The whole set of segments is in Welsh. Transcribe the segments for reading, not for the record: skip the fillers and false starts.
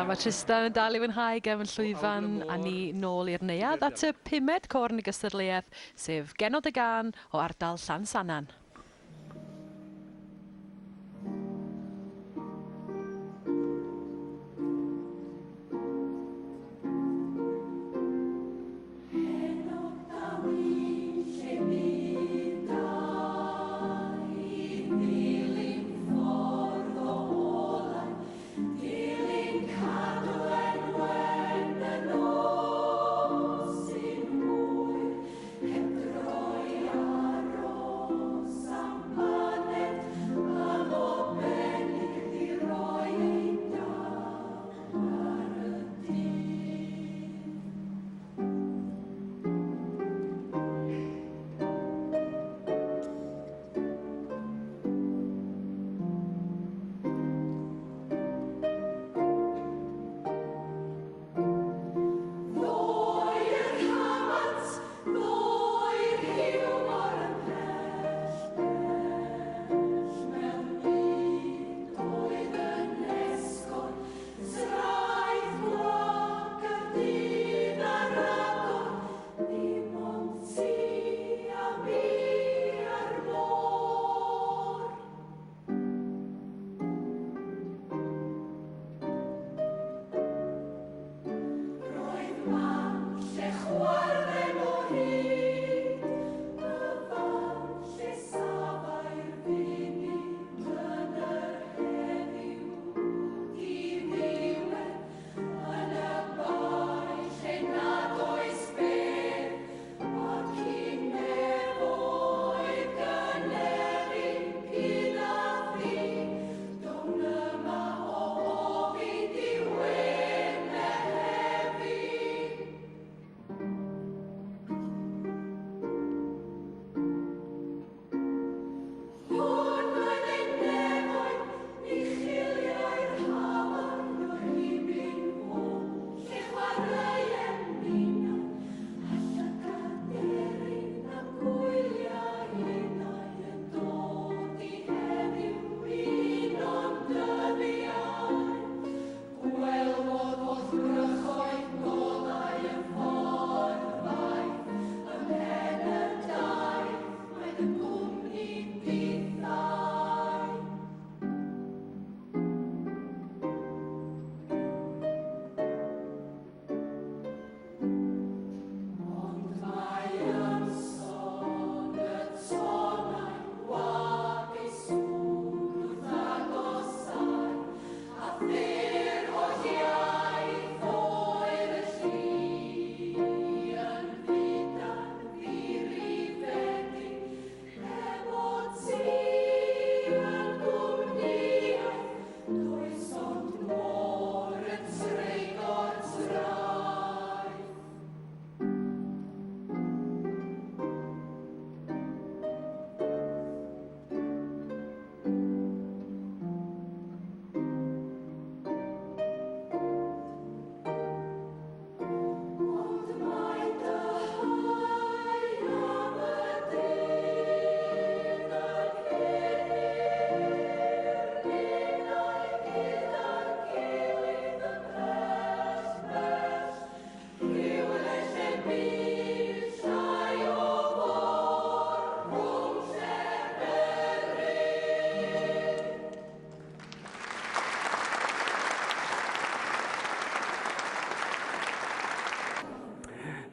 Mae Trystan yn dal i fwynhau gefn llwyfan a ni nôl i'r neuadd at y 5ed corn y gystadleuaeth, sef Genod y Gan o ardal Llansannan.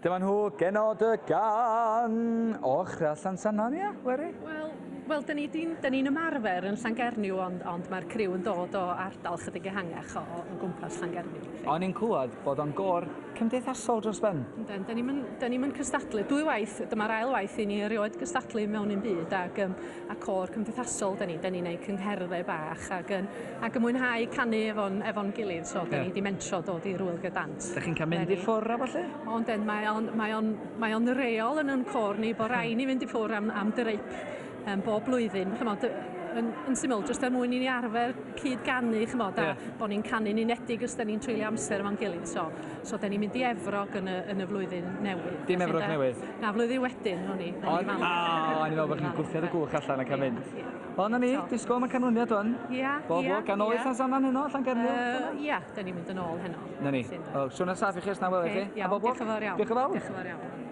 Dyma nhw, Genod y Gan o'ch Llansannan, ia, Weri? Wel, da ni'n ymarfer yn Llangernyw, ond mae'r criw yn dod o ardal chydig ehangach o gwmpas Llangernyw. O'n i'n clywed bod o'n gor cymdeithasol dros ben. Da ni'n cystadlu. Dwy waith, dyma'r ail waith i ni erioed cystadlu mewn un byd a cor cymdeithasol da ni'n neud cyngherddau bach ac yn mwynhau canu efo'n gilydd, so da ni di mentro dod i Rwyl Dant. Da chi'n cael mynd i ffwrdd a falle? Ond mae o'n reol yn cor ni, bod rai ni fynd i ffwrdd am dryp bob blwyddyn. yn syml, jyst er mwyn i ni arfer cyd-ganu, chymod, a bod ni'n canu'n unedig os da ni'n treulio amser efo'n gilydd. So da ni'n mynd i Efrog yn y flwyddyn newydd. Dim Efrog newydd? Na, flwyddyn wedyn, o'n i. Ni'n meddwl bod chi'n gwthio'r gwch allan ac am mynd. O, na ni, disgwyl mae canlyniad hwn. Bob o, gan ôl i Llansannan heno, Llangernyw? Da ni'n mynd yn ôl heno. Na ni. Siwna saff i chi os na wel i chi. Diolch yn fawr iawn. Diolch yn fawr. Diolch yn fawr iawn.